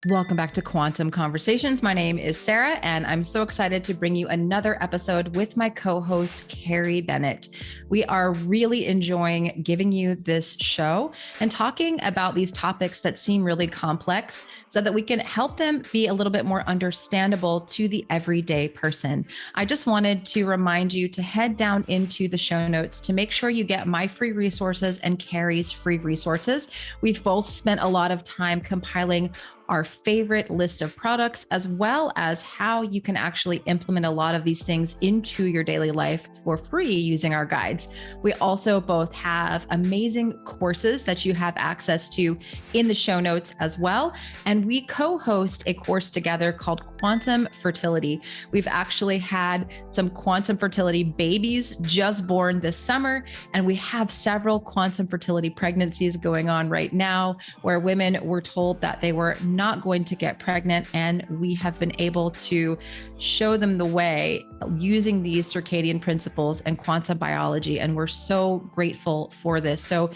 Welcome back to Quantum Conversations. My name is Sarah, and I'm so excited to bring you another episode with my co-host, Carrie Bennett. We are really enjoying giving you this show and talking about these topics that seem really complex so that we can help them be a little bit more understandable to the everyday person. I just wanted to remind you to head down into the show notes to make sure you get my free resources and Carrie's free resources. We've both spent a lot of time compiling our favorite list of products, as well as how you can actually implement a lot of these things into your daily life for free using our guides. We also both have amazing courses that you have access to in the show notes as well. And we co-host a course together called Quantum Fertility. We've actually had some quantum fertility babies just born this summer, and we have several quantum fertility pregnancies going on right now where women were told that they were not going to get pregnant, and we have been able to show them the way using these circadian principles and quantum biology, and we're so grateful for this. So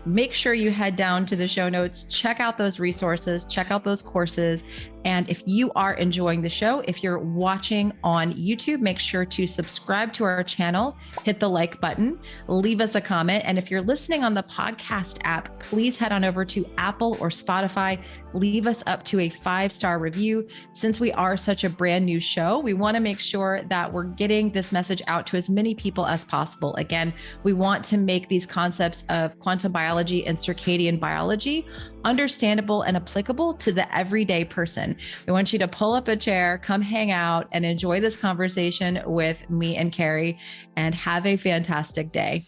make sure you head down to the show notes, check out those resources, check out those courses. And if you are enjoying the show, if you're watching on YouTube, make sure to subscribe to our channel, hit the like button, leave us a comment. And if you're listening on the podcast app, please head on over to Apple or Spotify, leave us up to a 5-star review. Since we are such a brand new show, we want to make sure that we're getting this message out to as many people as possible. Again, we want to make these concepts of quantum biology and circadian biology understandable and applicable to the everyday person. We want you to pull up a chair, come hang out, and enjoy this conversation with me and Carrie, and have a fantastic day.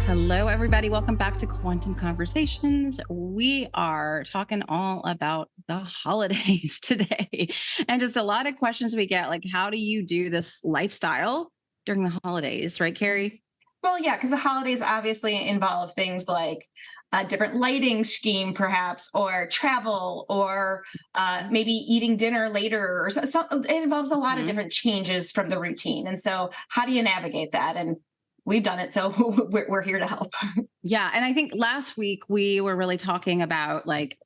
Hello, everybody. Welcome back to Quantum Conversations. We are talking all about the holidays today, and just a lot of questions we get, like, how do you do this lifestyle during the holidays, right, Carrie? Well, yeah, because the holidays obviously involve things like a different lighting scheme, perhaps, or travel, or maybe eating dinner later. Or it involves a lot of different changes from the routine. And so how do you navigate that? And we've done it, so we're here to help. Yeah. And I think last week we were really talking about, like,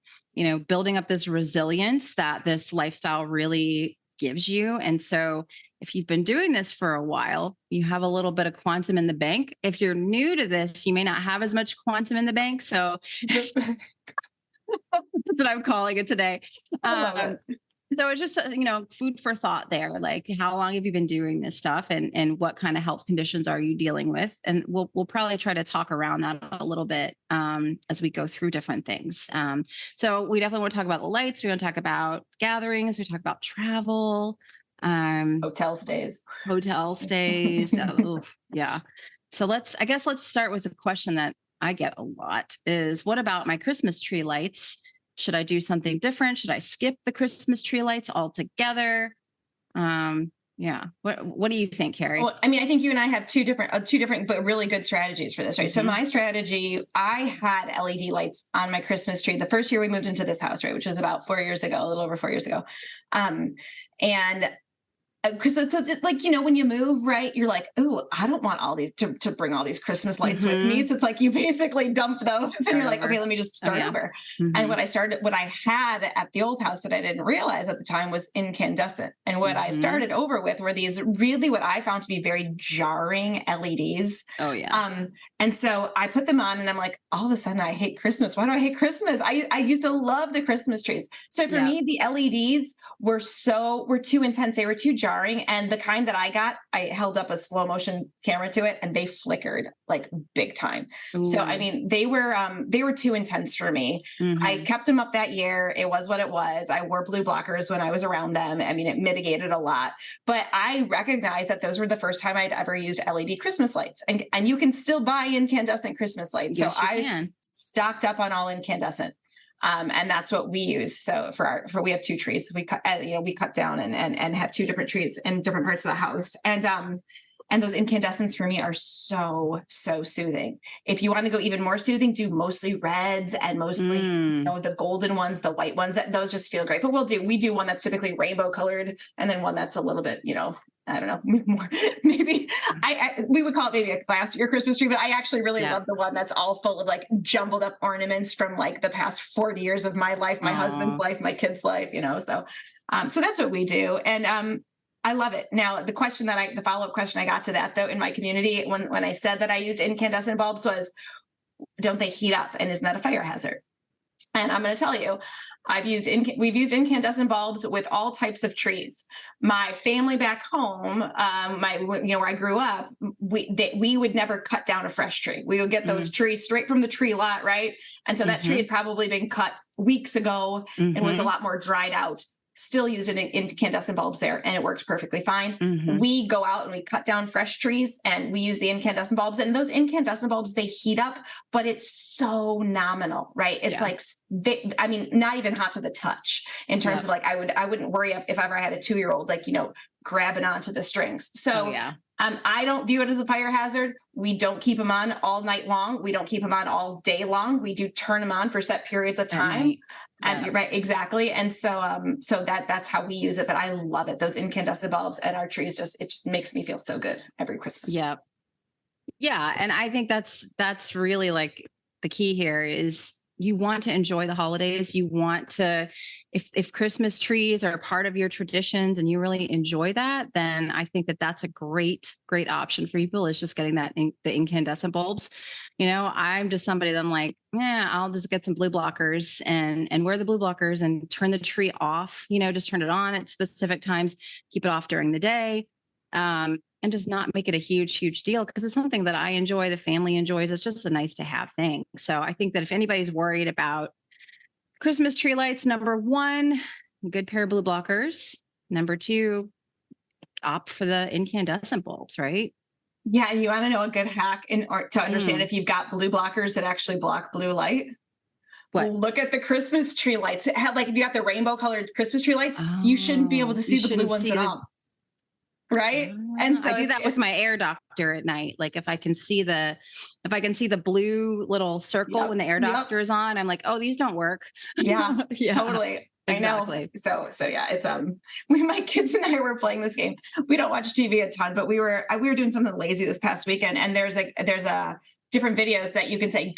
building up this resilience that this lifestyle really gives you. And so if you've been doing this for a while, you have a little bit of quantum in the bank. If you're new to this, you may not have as much quantum in the bank. So that's what I'm calling it today. So it's just, food for thought there. Like, how long have you been doing this stuff, and what kind of health conditions are you dealing with? And we'll probably try to talk around that a little bit as we go through different things. So we definitely want to talk about the lights. We want to talk about gatherings. We talk about travel. Hotel stays. Yeah. So let's start with a question that I get a lot is, what about my Christmas tree lights? Should I do something different? Should I skip the Christmas tree lights altogether? Yeah. What do you think, Carrie? Well, I mean, I think you and I have two different but really good strategies for this, right? Mm-hmm. So my strategy, I had LED lights on my Christmas tree the first year we moved into this house, right, which was about 4 years ago, a little over 4 years ago. And because so like, when you move, right, you're like, oh, I don't want all these to bring all these Christmas lights with me. So it's like, you basically dump those and you're like, okay, let me just start over. And what I had at the old house that I didn't realize at the time was incandescent. And what I started over with were these really what I found to be very jarring LEDs. Oh yeah. And so I put them on and I'm like, all of a sudden I hate Christmas. Why do I hate Christmas? I used to love the Christmas trees. So for me, the LEDs were too intense. They were too jarring. And the kind that I got, I held up a slow motion camera to it and they flickered like big time. Ooh. So, I mean, they were too intense for me. I kept them up that year. It was what it was. I wore blue blockers when I was around them. I mean, it mitigated a lot, but I recognized that those were the first time I'd ever used LED Christmas lights, and you can still buy incandescent Christmas lights. Yes, so I stocked up on all incandescent. And that's what we use. So we have 2 trees. We cut down and have 2 different trees in different parts of the house. And those incandescents for me are so soothing. If you want to go even more soothing, do mostly reds and mostly, the golden ones, the white ones, those just feel great. But we do one that's typically rainbow colored and then one that's a little bit, I don't know, more, maybe we would call it maybe a classier Christmas tree, but I actually really love the one that's all full of like jumbled up ornaments from like the past 40 years of my life, my husband's life, my kids' life, so that's what we do. And I love it. Now, the follow-up question I got to that though, in my community, when I said that I used incandescent bulbs was, don't they heat up? And isn't that a fire hazard? And I'm going to tell you, we've used incandescent bulbs with all types of trees. My family back home, where I grew up, we would never cut down a fresh tree. We would get those trees straight from the tree lot, right? And so that tree had probably been cut weeks ago and was a lot more dried out. Still using incandescent bulbs there, and it works perfectly fine. We go out and we cut down fresh trees and we use the incandescent bulbs, and those incandescent bulbs, they heat up, but it's so nominal, right? It's like, not even hot to the touch in terms of like, I wouldn't worry if ever I had a 2-year-old, like, grabbing onto the strings. So I don't view it as a fire hazard. We don't keep them on all night long. We don't keep them on all day long. We do turn them on for set periods of time. And you're right, exactly. And so that's how we use it. But I love it. Those incandescent bulbs and our trees, it just makes me feel so good every Christmas. Yeah. Yeah. And I think that's really like the key here is you want to enjoy the holidays. You want to, if Christmas trees are a part of your traditions and you really enjoy that, then I think that's a great option for people, is just getting the incandescent bulbs. I'm just somebody that I'm like, I'll just get some blue blockers and wear the blue blockers and turn the tree off, just turn it on at specific times, keep it off during the day. And just not make it a huge deal, because it's something that I enjoy, the family enjoys. It's just a nice to have thing. So I think that if anybody's worried about Christmas tree lights, number one, good pair of blue blockers. Number two, opt for the incandescent bulbs, right? Yeah. And you want to know a good hack to understand if you've got blue blockers that actually block blue light? What? Look at the Christmas tree lights. If you got the rainbow colored Christmas tree lights, you shouldn't be able to see the blue ones at all. Right. And so I do that with my air doctor at night. Like if I can see the blue little circle when the air doctor is on, I'm like, oh, these don't work. Yeah, totally. Exactly. I know. So yeah, it's, my kids and I were playing this game. We don't watch TV a ton, but we were doing something lazy this past weekend. And there's a different videos that you can say,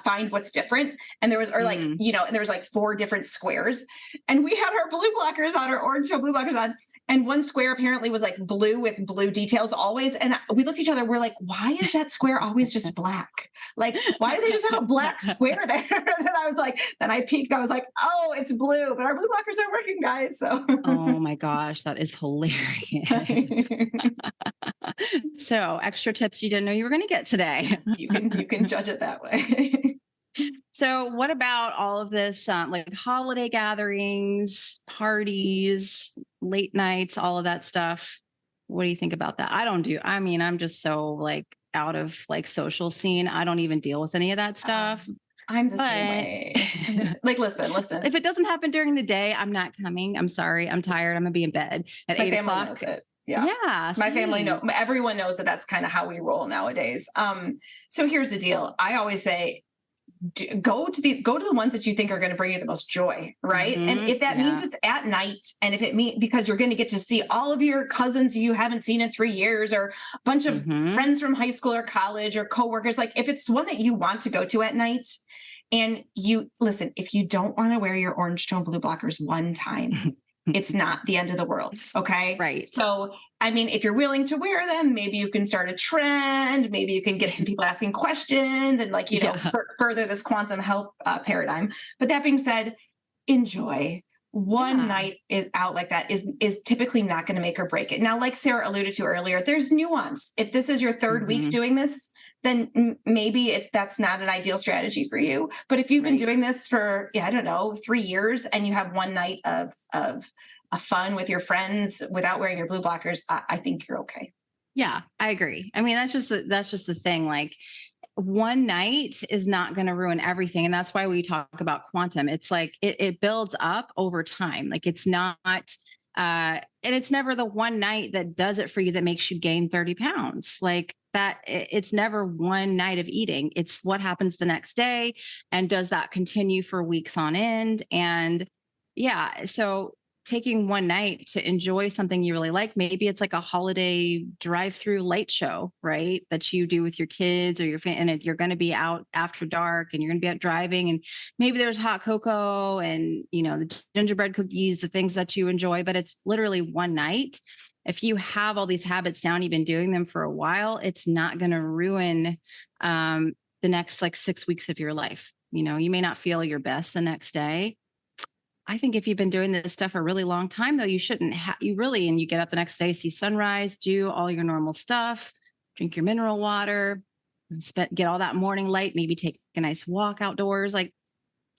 find what's different. And there was, and there was like 4 different squares, and we had our blue blockers on, our orange blue blockers on. And one square apparently was like blue with blue details always. And we looked at each other. We're like, why is that square always just black? Like, why do they just have a black square there? And then I peeked. I was like, oh, it's blue, but our blue blockers are working, guys. So, oh my gosh, that is hilarious. So extra tips you didn't know you were going to get today. Yes, you can judge it that way. So what about all of this, like holiday gatherings, parties, late nights, all of that stuff? What do you think about that? I'm just so like out of like social scene. I don't even deal with any of that stuff. I'm the same way. Like, listen. If it doesn't happen during the day, I'm not coming. I'm sorry. I'm tired. I'm gonna be in bed at 8 o'clock. Knows it. Yeah. My family everyone knows that that's kind of how we roll nowadays. So here's the deal. I always say, go to the ones that you think are going to bring you the most joy, right? And if that means it's at night, and if it means because you're going to get to see all of your cousins you haven't seen in 3 years, or a bunch of friends from high school or college or coworkers, like if it's one that you want to go to at night, and if you don't want to wear your orange tone blue blockers one time, it's not the end of the world. Okay. Right. So, if you're willing to wear them, maybe you can start a trend. Maybe you can get some people asking questions and further this quantum health paradigm. But that being said, enjoy. One night out like that is typically not going to make or break it. Now, like Sarah alluded to earlier, there's nuance. If this is your third week doing this, then maybe that's not an ideal strategy for you. But if you've been doing this for, 3 years, and you have one night of fun with your friends without wearing your blue blockers, I think you're okay. Yeah, I agree. That's just the thing. Like, one night is not going to ruin everything. And that's why we talk about quantum. It's like, it builds up over time. Like, it's not, and it's never the one night that does it for you that makes you gain 30 pounds. Like that, it's never one night of eating. It's what happens the next day. And does that continue for weeks on end? And so taking one night to enjoy something you really like. Maybe it's like a holiday drive-through light show, right? That you do with your kids or your family, and you're going to be out after dark and you're going to be out driving, and maybe there's hot cocoa and, the gingerbread cookies, the things that you enjoy, but it's literally one night. If you have all these habits down, you've been doing them for a while, it's not going to ruin the next like 6 weeks of your life. You may not feel your best the next day. I think if you've been doing this stuff for a really long time, though, you shouldn't and you get up the next day, see sunrise, do all your normal stuff, drink your mineral water, and get all that morning light, maybe take a nice walk outdoors. Like,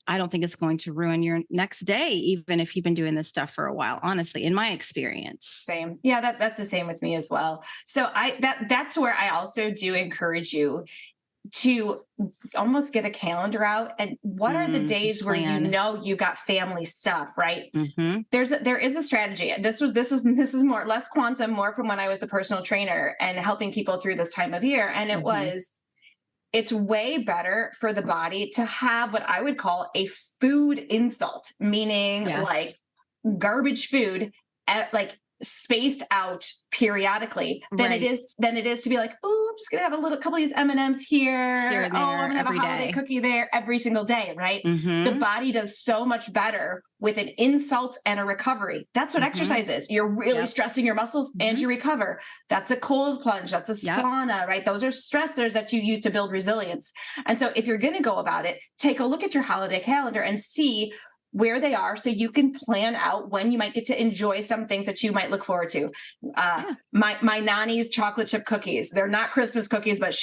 I don't think it's going to ruin your next day, even if you've been doing this stuff for a while, honestly, in my experience. Same. Yeah, that's the same with me as well. So that's where I also do encourage you to almost get a calendar out, and what are the days where you got family stuff, right? Mm-hmm. There is a strategy. This is more less quantum, more from when I was a personal trainer and helping people through this time of year. And it's way better for the body to have what I would call a food insult, meaning like garbage food like spaced out periodically than it is to be like, oh, I'm just gonna have a couple of these M&Ms here and there, I'm gonna have a holiday cookie there every single day, right? Mm-hmm. The body does so much better with an insult and a recovery. That's what exercise is. You're really stressing your muscles and you recover. That's a cold plunge, that's a sauna, right? Those are stressors that you use to build resilience. And so if you're gonna go about it, take a look at your holiday calendar and see where they are, so you can plan out when you might get to enjoy some things that you might look forward to. My nanny's chocolate chip cookies, they're not Christmas cookies, but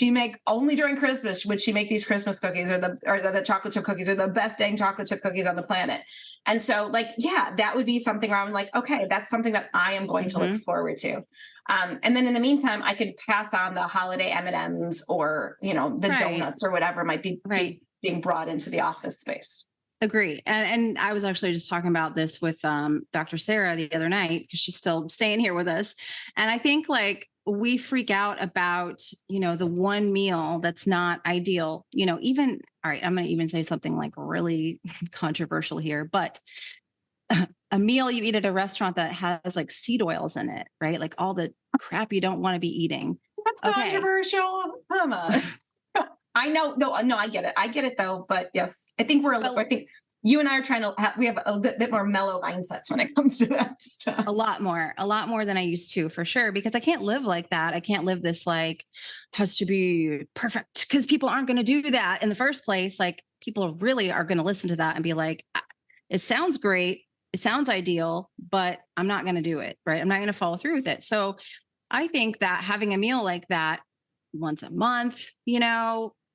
only during Christmas would she make these Christmas cookies, or the chocolate chip cookies are the best dang chocolate chip cookies on the planet. And so that would be something where I'm like, okay, that's something that I am going to look forward to. And then in the meantime, I could pass on the holiday M&Ms or, the donuts or whatever might be being brought into the office space. Agree. And I was actually just talking about this with Dr. Sarah the other night, because she's still staying here with us. And I think we freak out about, the one meal that's not ideal, all right, I'm going to even say something like really controversial here, but a meal you eat at a restaurant that has like seed oils in it, right? Like all the crap you don't want to be eating. That's controversial. Come on. I know. No, I get it. I get it though. But yes, I think I think you and I are we have a bit more mellow mindsets when it comes to that stuff. A lot more than I used to, for sure, because I can't live like that. I can't live this has to be perfect, because people aren't going to do that in the first place. Like, people really are going to listen to that and be like, it sounds great. It sounds ideal, but I'm not going to do it. Right. I'm not going to follow through with it. So I think that having a meal like that once a month,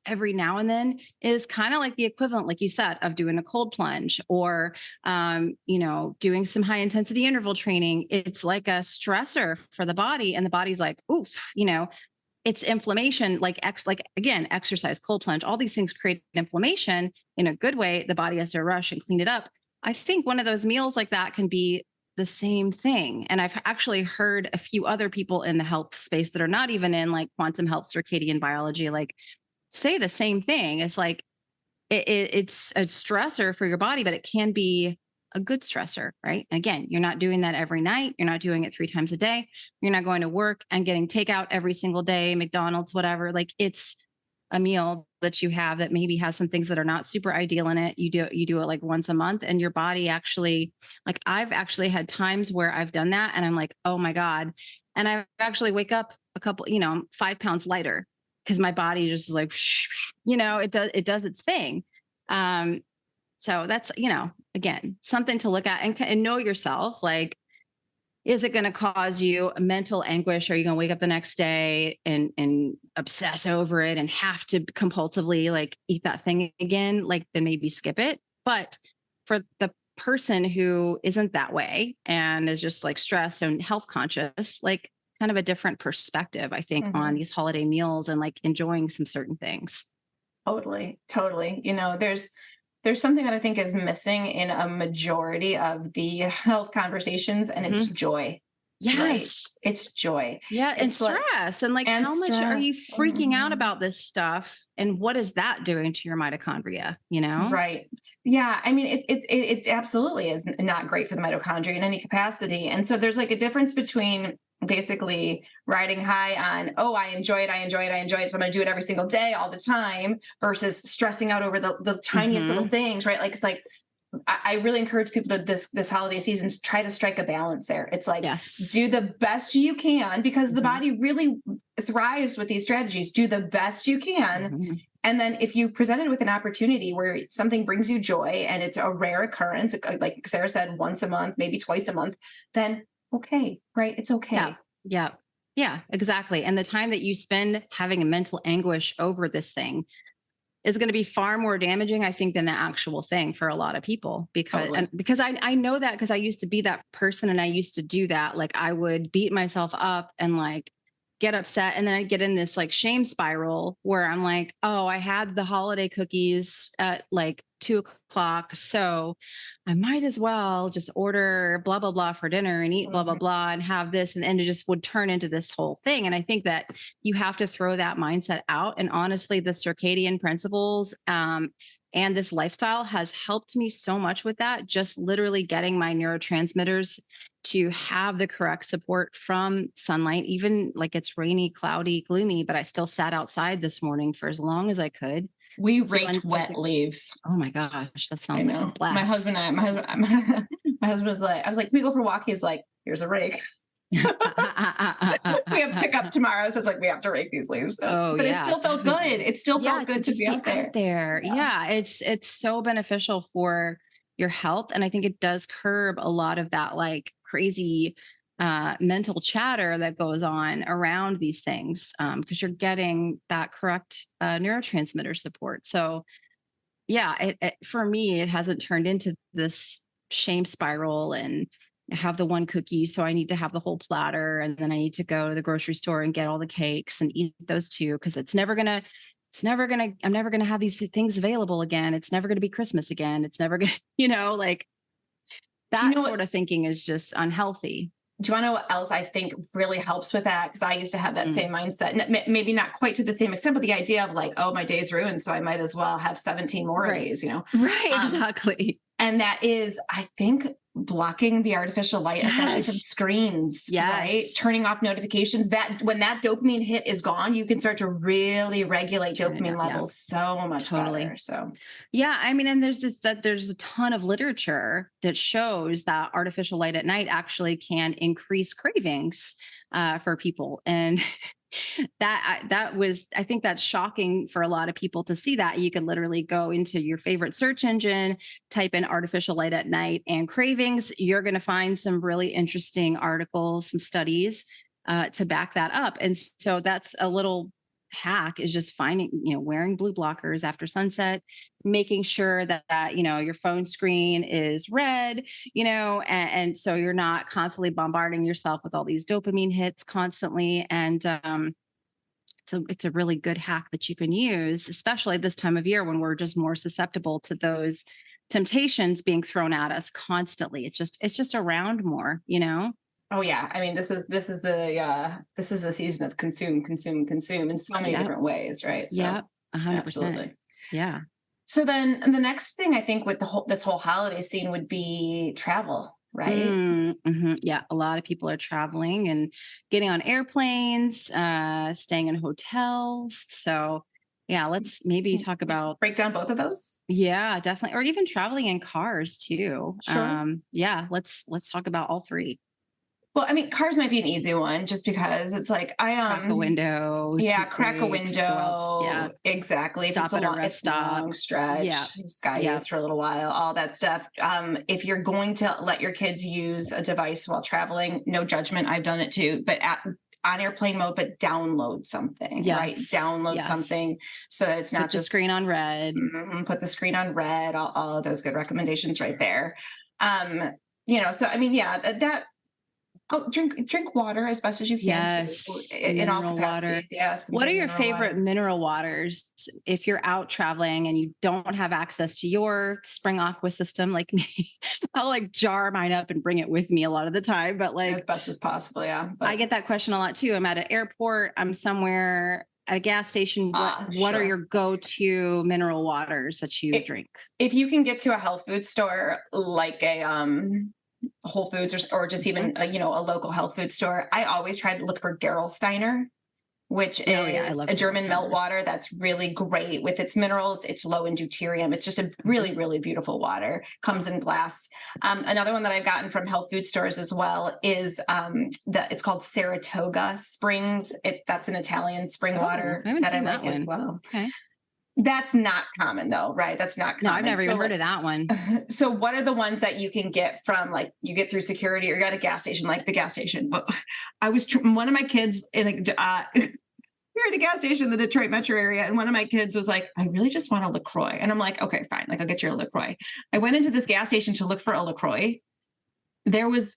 every now and then is kind of like the equivalent, like you said, of doing a cold plunge or, doing some high intensity interval training. It's like a stressor for the body, and the body's like, oof, it's inflammation, again, exercise, cold plunge, all these things create inflammation in a good way. The body has to rush and clean it up. I think one of those meals like that can be the same thing. And I've actually heard a few other people in the health space that are not even in quantum health, circadian biology, say the same thing. It's it's a stressor for your body, but it can be a good stressor, right? And again, you're not doing that every night. You're not doing it 3 times a day. You're not going to work and getting takeout every single day, McDonald's, whatever. It's a meal that you have that maybe has some things that are not super ideal in it. You do it once a month, and your body actually, I've actually had times where I've done that and I'm like, oh my God. And I actually wake up a couple, 5 pounds lighter, because my body just is it does its thing. So that's, again, something to look at and know yourself. Is it going to cause you mental anguish? Are you going to wake up the next day and obsess over it and have to compulsively eat that thing again? Then maybe skip it. But for the person who isn't that way and is just stressed and health conscious, kind of a different perspective, I think, on these holiday meals and enjoying some certain things. Totally. There's something that I think is missing in a majority of the health conversations, and it's joy. right? Yes. It's joy. Yeah. And It's like, stress. And like, and how much are you stress. freaking out Mhm. about this stuff? And what is that doing to your mitochondria? You know? Right. Yeah. I mean, it absolutely is not great for the mitochondria in any capacity. And so there's like a difference between basically riding high on, oh, I enjoy it, I enjoy it, I enjoy it, so I'm going to do it every single day, all the time, versus stressing out over the tiniest little Hmm. things, right? Like it's like I really encourage people to this holiday season try to strike a balance there. It's like do Yes. the best you can because the Hmm. body really thrives with these strategies. Do the best you can, Hmm. and then if you presented with an opportunity where something brings you joy and it's a rare occurrence, like Sarah said, once a month, maybe twice a month, then okay, right? It's Yeah. okay. Yeah. Yeah, exactly. And the time that you spend having a mental anguish over this thing is going to be far more damaging, I think, than the actual thing for a lot of people. Totally. Because I know that because I used to be that person and I used to do that. Like I would beat myself up and like get upset. And then I'd get in this like shame spiral where I'm like, oh, I had the holiday cookies at like 2 o'clock. So I might as well just order blah, blah, blah for dinner and eat blah, blah, Mhm. blah and have this. And it just would turn into this whole thing. And I think that you have to throw that mindset out. And honestly, the circadian principles and this lifestyle has helped me so much with that. Just literally getting my neurotransmitters to have the correct support from sunlight, even like it's rainy, cloudy, gloomy, but I still sat outside this morning for as long as I could. We Feeling raked wet leaves. oh my gosh, that I sounds like a know. blast. My husband, my husband was like, I was like, "Can we go for a walk?" He's like, "Here's a rake." We have pickup tomorrow, so it's like we have to rake these leaves. So, Oh but it yeah, still felt good. definitely. It still Yeah, felt to good to just be be out out there. there. Yeah. Yeah, it's so beneficial for your health. And I think it does curb a lot of that like crazy mental chatter that goes on around these things because you're getting that correct neurotransmitter support. So yeah, for me, it hasn't turned into this shame spiral and I have the one cookie, so I need to have the whole platter, and then I need to go to the grocery store and get all the cakes and eat those too, because I'm never gonna have these things available again. It's never gonna be Christmas again. It's never gonna, like Do you that know sort what? of thinking is just unhealthy. Do you want to know what else I think really helps with that? Because I used to have that Mm. same mindset. Maybe not quite to the same extent, but the idea of like, oh, my day's ruined, so I might as well have 17 more of Right. these. Right, Um, exactly. And that is, I think, blocking the artificial light, especially from Yes. screens, right? Yes. Turning off notifications. That when that dopamine hit is gone, you can start to really regulate Turn it dopamine up. Yeah, levels so much better. totally. So, Yeah, I mean, and there's a ton of literature that shows that artificial light at night actually can increase cravings for people, and that was I think that's shocking for a lot of people to see that you can literally go into your favorite search engine, type in artificial light at night and cravings. You're going to find some really interesting articles, some studies to back that up, and so that's a little hack is just finding wearing blue blockers after sunset, making sure that your phone screen is red, and so you're not constantly bombarding yourself with all these dopamine hits constantly. And so it's a really good hack that you can use, especially this time of year when we're just more susceptible to those temptations being thrown at us constantly. It's just around more. oh yeah, I mean, this is the season of consume, consume, consume in so many Yep. different ways, right? So, Yep. 100%. absolutely. Yeah. So then, the next thing I think with this whole holiday scene would be travel, right? Yeah, a lot of people are traveling and getting on airplanes, staying in hotels. So, yeah, let's maybe talk Just about break down both of those. yeah, definitely, or even traveling in cars too. Sure. Yeah, let's talk about all three. Well, I mean, cars might be an easy one just because it's like Crack a window, yeah, take crack a breaks, go out. Yeah, window. Exactly. If stop at a rest it's a stop. long Yeah, stretch, sky yeah, is for a little while, all that stuff. If you're going to let your kids use a device while traveling, no judgment. I've done it too, but on airplane mode, but download something, right? yes, Download yes. something so that it's Put not the just screen on red. put the screen on red, all of those good recommendations right there. Um, so I mean, yeah, that Oh, drink water as best as you can too, Yes, in all mineral water. capacities. Yeah, some What are good your mineral favorite water. mineral waters if you're out traveling and you don't have access to your spring aqua system like me? I'll like jar mine up and bring it with me a lot of the time, but As like best as possible, yeah. I But get that question a lot too. I'm at an airport, I'm somewhere at a gas station. What are sure. your go-to mineral waters that you It, drink? if you can get to a health food store like a Whole Foods or just Mhm. even a local health food store, I always try to look for Gerolsteiner, which Oh yeah, I is love a German melt Steiner. water that's really great with its minerals. It's low in deuterium. It's just a Mhm. really, really beautiful water. Comes in glass. Another one that I've gotten from health food stores as well is it's called Saratoga Springs. That's an Italian spring Oh, water I haven't that I seen that like as one. well. Okay. That's not common though, right? That's not No, I've common. never even So heard like, of that one. so what are the ones that you can get from like you get through security or you're at a gas station, like the gas station? I was one of my kids in a we're at a gas station in the Detroit metro area, and one of my kids was like, I really just want a LaCroix. And I'm like, okay, fine. Like, I'll get you a LaCroix. I went into this gas station to look for a LaCroix. There was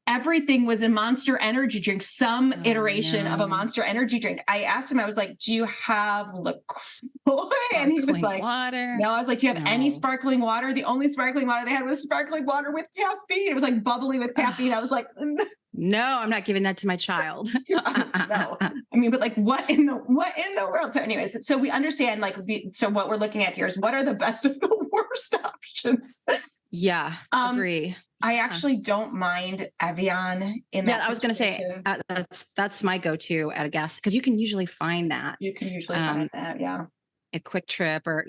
everything was a Monster Energy drink, some iteration of a No. Monster Energy drink. I asked him, I was like, do you have LaCroix? And he was Sparkling like, water. no. I was like, do you have any No. sparkling water? The only sparkling water they had was sparkling water with caffeine. It was like bubbly with caffeine. I was like, No, I'm not giving that to my child. no. I mean, but like, what in the world? So, anyways, so we understand, like, so what we're looking at here is what are the best of the worst options. Yeah, agree. I actually don't mind Evian in that. Yeah, I was going to say that's my go-to at a gas because you can usually find that You can usually find that, yeah. a Quick Trip or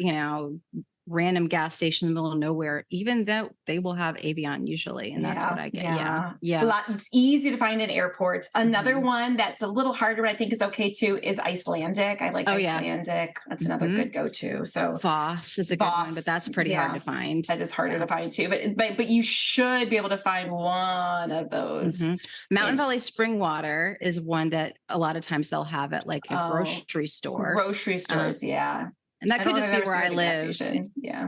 random gas station in the middle of nowhere. Even though they will have Avion usually, and that's what I get. Yeah. It's easy to find in airports. Another one that's a little harder, I think, is okay too, is Icelandic. I like Icelandic. That's another good go-to. So Voss is a good one, but that's pretty hard to find. That is harder to find too. But you should be able to find one of those. Mountain Valley Spring Water is one that a lot of times they'll have at like a grocery store. Grocery stores, yeah. And that could just be where I live.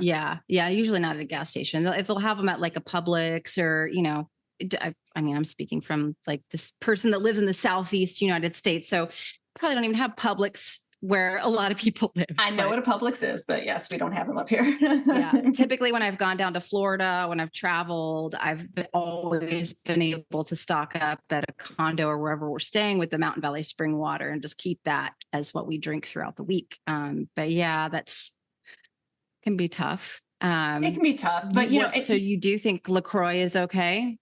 Yeah. Yeah. Usually not at a gas station. If they'll have them at like a Publix or, I mean, I'm speaking from like this person that lives in the Southeast United States. So probably don't even have Publix where a lot of people live. I know what a Publix is, but yes, we don't have them up here. Yeah. Typically when I've gone down to Florida, when I've traveled, I've always been able to stock up at a condo or wherever we're staying with the Mountain Valley Spring Water and just keep that as what we drink throughout the week. But yeah, can be tough. It can be tough, but so you do think LaCroix is okay?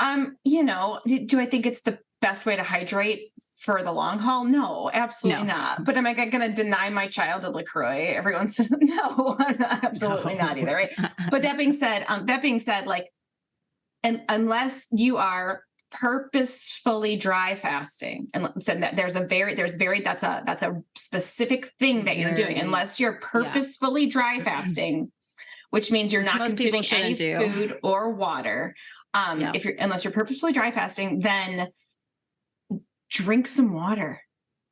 Do I think it's the best way to hydrate for the long haul? No, absolutely not. But am I going to deny my child a LaCroix every once in a while? No, absolutely not either. Right. But that being said, like, and unless you are purposefully dry fasting, and said that that's a specific thing that you're doing, unless you're purposefully dry fasting, which means you're not consuming any food or water. Unless you're purposefully dry fasting, then drink some water.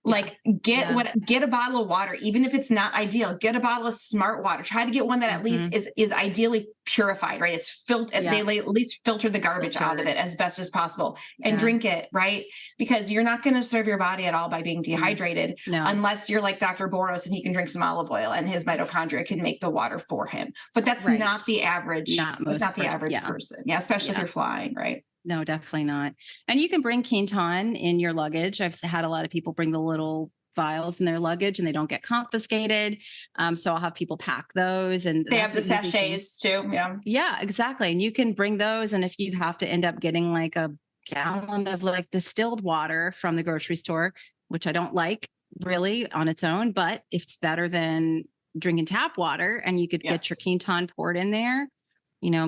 Like get a bottle of water, even if it's not ideal. Get a bottle of smart water. Try to get one that at least is ideally purified, right? It's filtered. They at least filter the garbage out of it as best as possible, and drink it, right? Because you're not going to serve your body at all by being dehydrated, unless you're like Dr. Boros and he can drink some olive oil and his mitochondria can make the water for him. But that's not the average. That's not the average person. Yeah, especially if you're flying, right? No, definitely not. And you can bring Quinton in your luggage. I've had a lot of people bring the little vials in their luggage and they don't get confiscated. So I'll have people pack those, and they have the sachets too. Yeah. Yeah, exactly. And you can bring those. And if you have to end up getting like a gallon of like distilled water from the grocery store, which I don't like really on its own, but it's better than drinking tap water, and you could get your Quinton poured in there,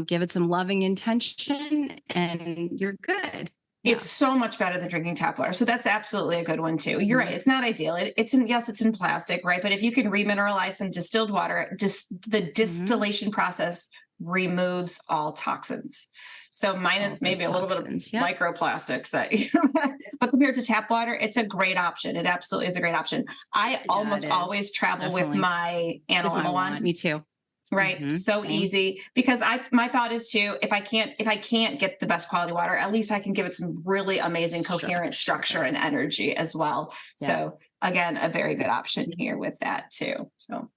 give it some loving intention and you're good. Yeah. It's so much better than drinking tap water. So that's absolutely a good one too. You're right. It's not ideal. It's in plastic, right? But if you can remineralize some distilled water, just the distillation process removes all toxins. So minus maybe a little bit of microplastics but compared to tap water, it's a great option. It absolutely is a great option. I almost always travel with my animal wand. Me too. Right. So Same. easy, because my thought is too, if I can't get the best quality water, at least I can give it some really amazing coherent structure and energy as well. Yeah. So again, a very good option here with that too. So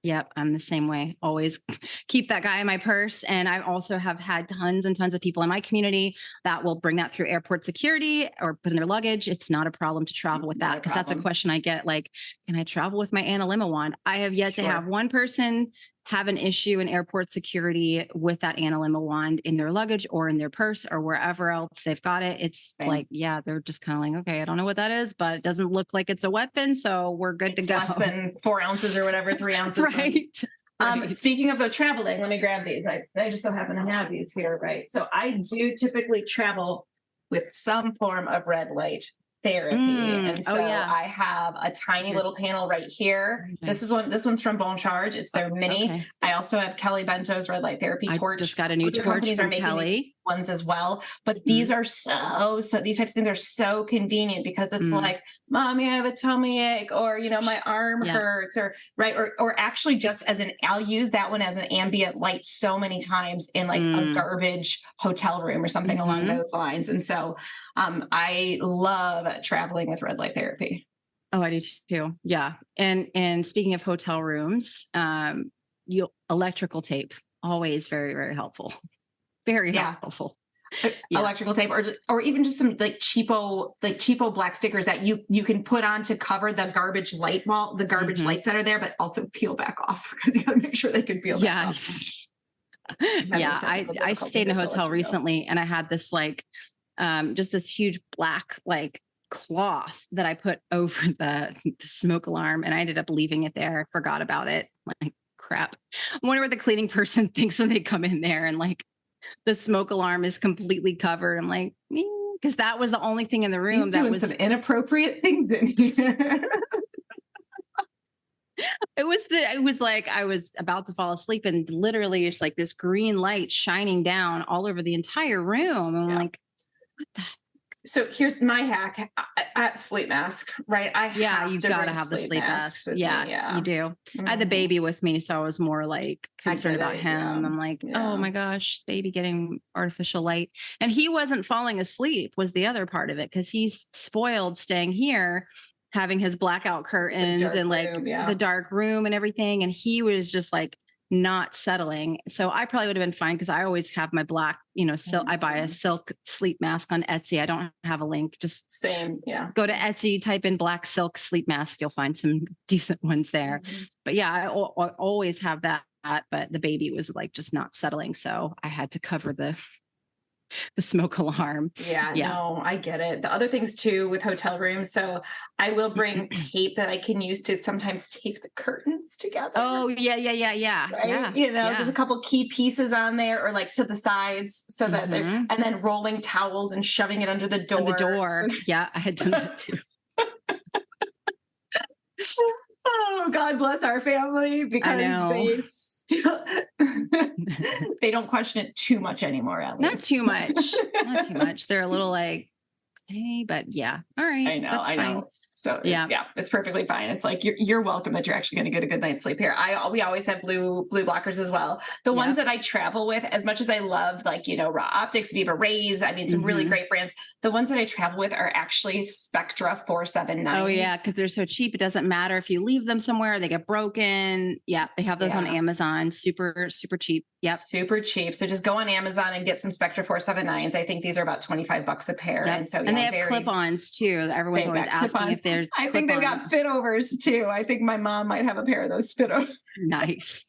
Yep. I'm the same way. Always keep that guy in my purse. And I also have had tons and tons of people in my community that will bring that through airport security or put in their luggage. It's not a problem to travel with that, because that's a question I get. Like, can I travel with my analemma wand? I have yet to have one person have an issue in airport security with that analemma wand in their luggage or in their purse or wherever else they've got it. It's like, yeah, they're just kind of like, okay, I don't know what that is, but it doesn't look like it's a weapon, so we're good to go. Less than 4 ounces or whatever, 3 ounces. Right. Speaking of the traveling, let me grab these. I just so happen to have these here, right? So I do typically travel with some form of red light therapy. And so I have a tiny little panel right here. Nice. This one's from Bon Charge. It's their mini. Okay. I also have Kelly Bento's red light therapy torch. I just got a new torch from Kelly. Ones as well, but these are so these types of things are so convenient, because it's like, mommy, I have a tummy ache, or my arm hurts, or or actually just I'll use that one as an ambient light so many times in like a garbage hotel room or something along those lines. And so I love traveling with red light therapy. Oh, I do too. Yeah. And speaking of hotel rooms, electrical tape, always very, very helpful. Very helpful. Electrical tape, or even just some like cheapo black stickers that you can put on to cover the garbage light wall, the garbage lights that are there, but also peel back off, because you got to make sure they can peel back off. I stayed in a hotel recently, and I had this like just this huge black like cloth that I put over the smoke alarm, and I ended up leaving it there. Forgot about it. Like, crap. I wonder what the cleaning person thinks when they come in there and like the smoke alarm is completely covered. I'm like, because that was the only thing in the room. He's doing some inappropriate things in here. It was like I was about to fall asleep, and literally it's like this green light shining down all over the entire room. And I'm like, what the heck? So here's my hack at sleep mask, right? You gotta have the sleep mask. Yeah, you do. I had the baby with me, so I was more like concerned about him. Yeah. I'm like, oh my gosh, baby getting artificial light. And he wasn't falling asleep was the other part of it, because he's spoiled staying here, having his blackout curtains and like the dark room and everything. And he was just like not settling. So I probably would have been fine, because I always have my black, silk. I buy a silk sleep mask on Etsy. I don't have a link. Just go to Etsy, type in black silk sleep mask. You'll find some decent ones there. But yeah, I always have that. But the baby was like just not settling, so I had to cover the smoke alarm. No, I get it. The other things too with hotel rooms. So I will bring tape that I can use to sometimes tape the curtains together. Oh yeah. Right? Just a couple key pieces on there, or like to the sides, so that they're, and then rolling towels and shoving it under the door. The door. Yeah, I had done that too. Oh, God bless our family, because they don't question it too much anymore. At least. Not too much. They're a little like, hey, but yeah. All right. I know. Fine. So it's perfectly fine. It's like, you're welcome that you're actually going to get a good night's sleep here. We always have blue blockers as well. The ones that I travel with, as much as I love, like, Raw Optics, Viva Rays, I mean, some really great brands. The ones that I travel with are actually Spectra 479. Oh yeah. Cause they're so cheap. It doesn't matter if you leave them somewhere, they get broken. Yeah. They have those on Amazon. Super, super cheap. Yep. Super cheap. So just go on Amazon and get some Spectra 479s. I think these are about $25 a pair. Yep. And so, and they have clip-ons too. Everyone's always asking if they're I think they've got fit overs too. I think my mom might have a pair of those fit overs. Nice.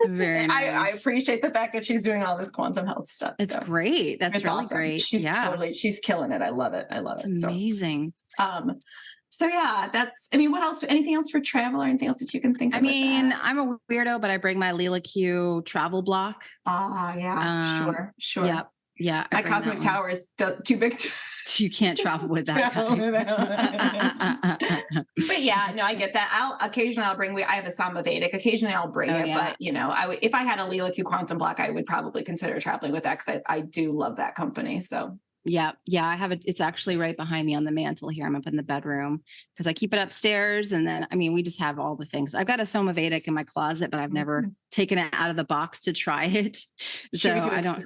Very nice. I appreciate the fact that she's doing all this quantum health stuff. It's great. That's really awesome. Great. She's killing it. I love it. It's amazing. So yeah, what else, anything else for travel or anything else that you can think of? I'm a weirdo, but I bring my Lila Q travel block. Sure. Yep. Yeah. My cosmic tower is too big. You can't travel with that. But yeah, no, I get that. Occasionally I'll bring, I have a Samba Vedic. Occasionally I'll bring it, but if I had a Lila Q quantum block, I would probably consider traveling with that, because I do love that company. So Yeah. Yeah. I have it. It's actually right behind me on the mantle here. I'm up in the bedroom because I keep it upstairs. And then, I mean, we just have all the things. I've got a Somavedic in my closet, but I've never taken it out of the box to try it.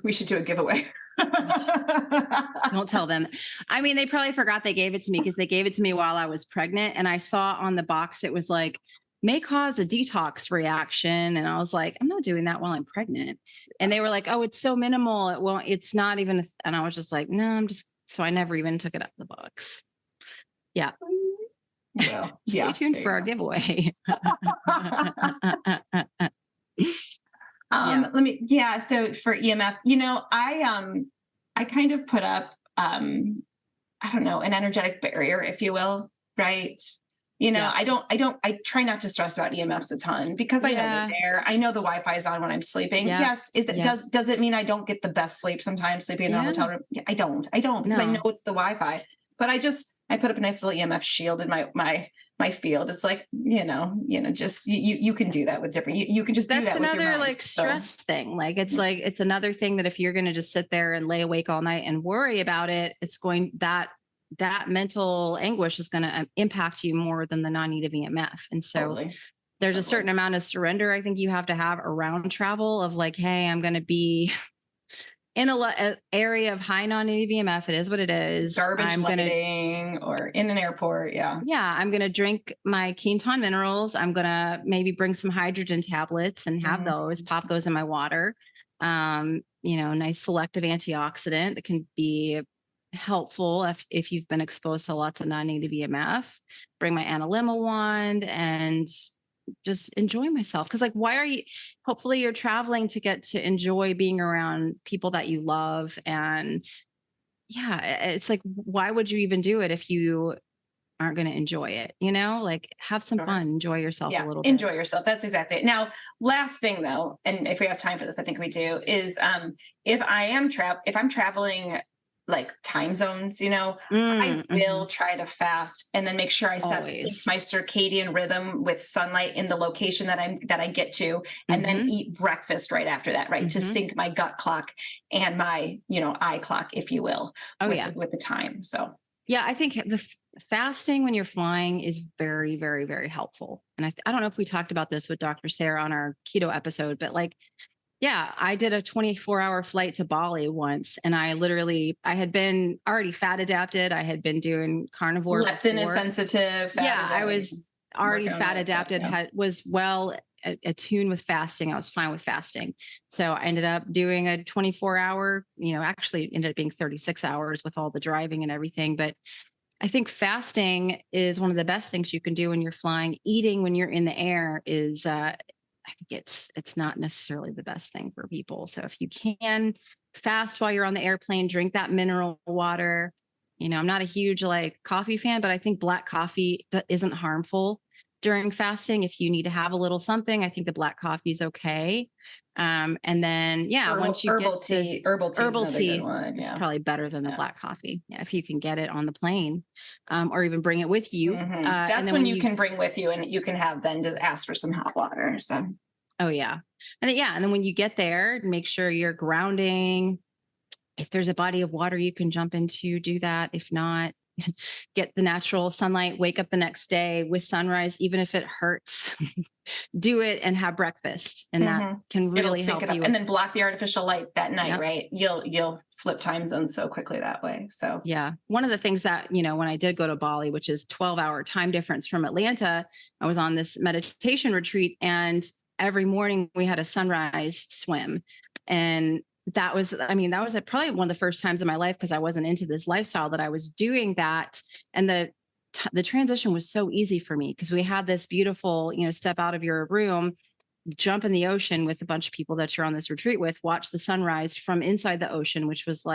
We should do a giveaway. Don't tell them. I mean, they probably forgot they gave it to me because they gave it to me while I was pregnant. And I saw on the box, it was like, may cause a detox reaction. And I was like, I'm not doing that while I'm pregnant. And they were like, oh, it's so minimal. It won't, it's not even. And I was just like, no, so I never even took it out of the box. Yeah. Well, Stay tuned for our giveaway. So for EMF, I kind of put up, I don't know, an energetic barrier, if you will. Right. I try not to stress out EMFs a ton because I know they're there. I know the Wi-Fi is on when I'm sleeping. Yeah. Yes. Does it mean I don't get the best sleep sometimes sleeping in a hotel room? Yeah, I don't because I know it's the Wi-Fi, but I put up a nice little EMF shield in my field. It's like, just you can do that with different, you can just do that. That's another with your mind. Stress thing. Like, it's another thing that if you're going to just sit there and lay awake all night and worry about it, it's going that mental anguish is going to impact you more than the non-native EMF. And so there's a certain amount of surrender I think you have to have around travel of like, hey, I'm going to be in a area of high non-native EMF. It is what it is. Garbage lighting or in an airport. Yeah. Yeah. I'm going to drink my Quinton minerals. I'm going to maybe bring some hydrogen tablets and have those, pop those in my water. Nice selective antioxidant that can be helpful if you've been exposed to lots of non-native EMF. Bring my analemma wand and just enjoy myself. Because hopefully you're traveling to get to enjoy being around people that you love. And it's like, why would you even do it if you aren't going to enjoy it? Like, have some fun, enjoy yourself a little bit. Enjoy yourself. That's exactly it. Now, last thing though, and if we have time for this, I think we do, is if I'm traveling like time zones, I will try to fast and then make sure I set my circadian rhythm with sunlight in the location that I get to, and then eat breakfast right after that, right? To sync my gut clock and my, eye clock, if you will, with the time. So yeah, I think the fasting when you're flying is very, very, very helpful. And I don't know if we talked about this with Dr. Sarah on our keto episode, but I did a 24-hour flight to Bali once, and I had been already fat adapted. I had been doing carnivore. Leptin is sensitive. I was already fat adapted, was well attuned with fasting. I was fine with fasting. So I ended up doing a 24-hour, actually ended up being 36 hours with all the driving and everything. But I think fasting is one of the best things you can do when you're flying. Eating when you're in the air is, I think it's not necessarily the best thing for people. So if you can fast while you're on the airplane, drink that mineral water. I'm not a huge coffee fan, but I think black coffee isn't harmful during fasting. If you need to have a little something, I think the black coffee is okay. And then, once you herbal get herbal tea, it's probably better than the black coffee. Yeah. If you can get it on the plane, or even bring it with you. That's when you can bring with you, and you can have then just ask for some hot water. So. Oh yeah. And then when you get there, make sure you're grounding. If there's a body of water you can jump into, do that. If not, get the natural sunlight, wake up the next day with sunrise, even if it hurts, do it and have breakfast. And that can really help you. And then block the artificial light that night, right? You'll flip time zones so quickly that way. So yeah. One of the things that, when I did go to Bali, which is 12-hour time difference from Atlanta, I was on this meditation retreat, and every morning we had a sunrise swim. And that was probably one of the first times in my life, because I wasn't into this lifestyle, that I was doing that. And the transition was so easy for me, because we had this beautiful, step out of your room, jump in the ocean with a bunch of people that you're on this retreat with, watch the sunrise from inside the ocean, which was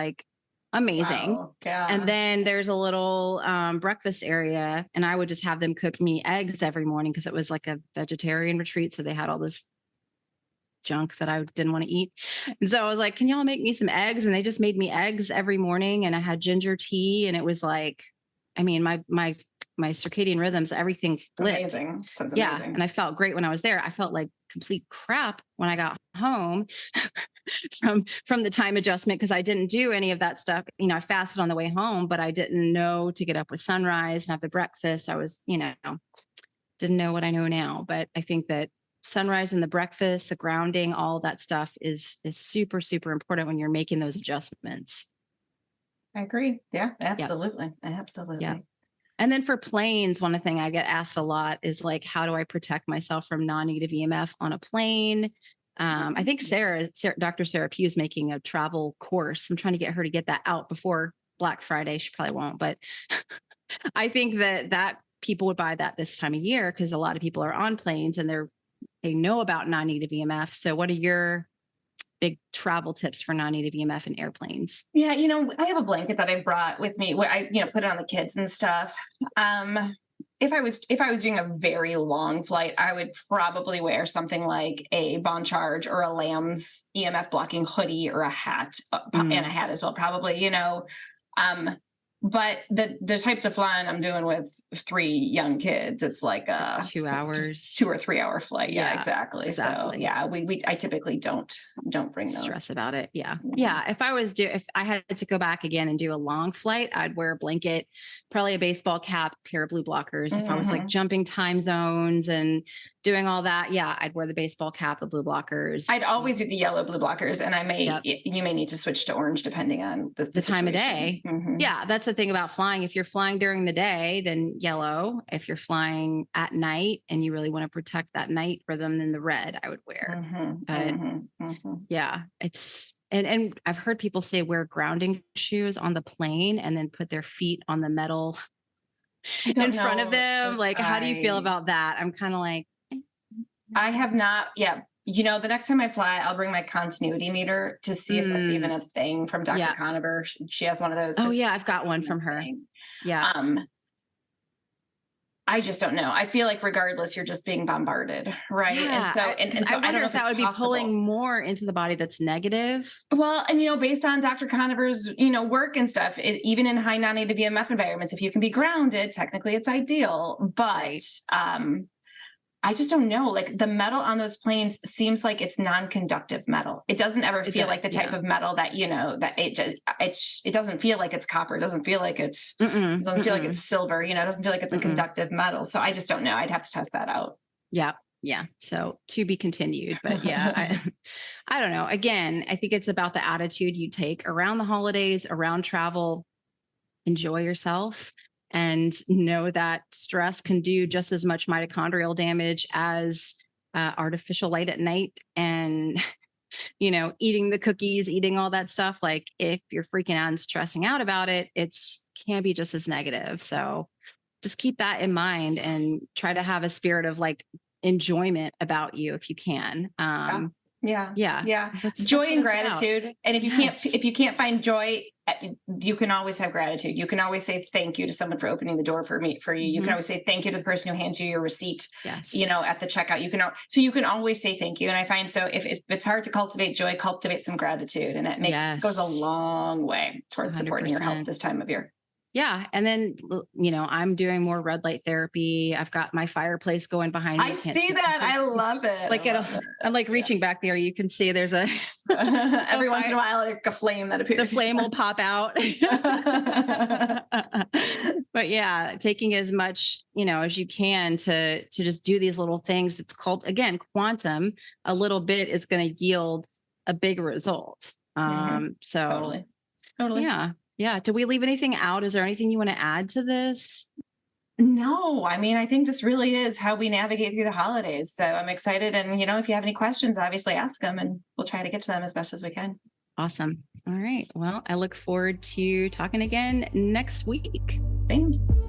amazing. Wow. Yeah. And then there's a little breakfast area, and I would just have them cook me eggs every morning, because it was like a vegetarian retreat. So they had all this junk that I didn't want to eat. And so I was like, can y'all make me some eggs? And they just made me eggs every morning, and I had ginger tea, and it was my my circadian rhythms, everything flipped. Amazing. Sounds amazing. Yeah. And I felt great when I was there. I felt like complete crap when I got home from the time adjustment, because I didn't do any of that stuff. You know, I fasted on the way home, but I didn't know to get up with sunrise and have the breakfast. I was, didn't know what I know now. But I think that sunrise and the breakfast, the grounding, all that stuff is super, super important when you're making those adjustments. I agree. Yeah, absolutely. Yep. Absolutely. Yeah. And then for planes, one thing I get asked a lot is like, how do I protect myself from non-negative EMF on a plane? I think Dr. Sarah Pugh is making a travel course. I'm trying to get her to get that out before Black Friday. She probably won't, but I think that people would buy that this time of year, because a lot of people are on planes and they know about non-negative EMF. So what are your big travel tips for non-native EMF in airplanes? Yeah, I have a blanket that I brought with me where I, put it on the kids and stuff. If I was doing a very long flight, I would probably wear something like a Bon Charge or a Lamb's EMF blocking hoodie or a hat, and a hat as well, probably, but the types of flying I'm doing with 3 young kids, it's like a 2 hours, 2 or 3 hour flight. Yeah, exactly. So yeah, I typically don't bring those. Stress about it. Yeah. Yeah. If I had to go back again and do a long flight, I'd wear a blanket, probably a baseball cap, pair of blue blockers. If I was like jumping time zones and doing all that, yeah, I'd wear the baseball cap, the blue blockers. I'd always do the yellow blue blockers, and you may need to switch to orange depending on the time of day. Yeah, that's the thing about flying. If you're flying during the day, then yellow. If you're flying at night and you really want to protect that night rhythm, then the red I would wear. Yeah, it's and I've heard people say wear grounding shoes on the plane and then put their feet on the metal in front of them. Like, how do you feel about that? I'm kind of like, I have not. Yeah. The next time I fly, I'll bring my continuity meter to see if that's even a thing from Dr. Conover. She has one of those. Oh yeah. I've got one from her. Yeah. I just don't know. I feel like regardless, you're just being bombarded. Right. Yeah. And so I don't know if that would be pulling more into the body that's negative. Well, and based on Dr. Conover's, work and stuff, even in high non-native EMF environments, if you can be grounded, technically it's ideal, but, I just don't know. Like the metal on those planes seems like it's non-conductive metal. It doesn't ever feel like the type of metal that, that it doesn't feel like it's copper. It doesn't feel like it doesn't feel like it's silver, it doesn't feel like it's a conductive metal. So I just don't know. I'd have to test that out. Yeah. Yeah. So to be continued, but yeah, I don't know. Again, I think it's about the attitude you take around the holidays, around travel. Enjoy yourself. And know that stress can do just as much mitochondrial damage as artificial light at night and, eating the cookies, eating all that stuff. Like if you're freaking out and stressing out about it, can be just as negative. So just keep that in mind and try to have a spirit of like enjoyment about you if you can. Yeah. Joy and gratitude. And if you can't find joy, you can always have gratitude. You can always say thank you to someone for opening the door for you. You can always say thank you to the person who hands you your receipt, at the checkout. You can always say thank you. And I find, so if it's hard to cultivate joy, cultivate some gratitude, and it goes a long way towards 100%. Supporting your health this time of year. Yeah. And then, I'm doing more red light therapy. I've got my fireplace going behind me. I see that. I love it. Like I'm like reaching back there. You can see there's every once in a while, like a flame that appears. The flame will pop out. But yeah, taking as much, as you can to just do these little things. It's called, again, quantum. A little bit is going to yield a big result. So totally. Yeah. Yeah. Do we leave anything out? Is there anything you want to add to this? No, I mean, I think this really is how we navigate through the holidays. So I'm excited. And, if you have any questions, obviously ask them and we'll try to get to them as best as we can. Awesome. All right. Well, I look forward to talking again next week. Same.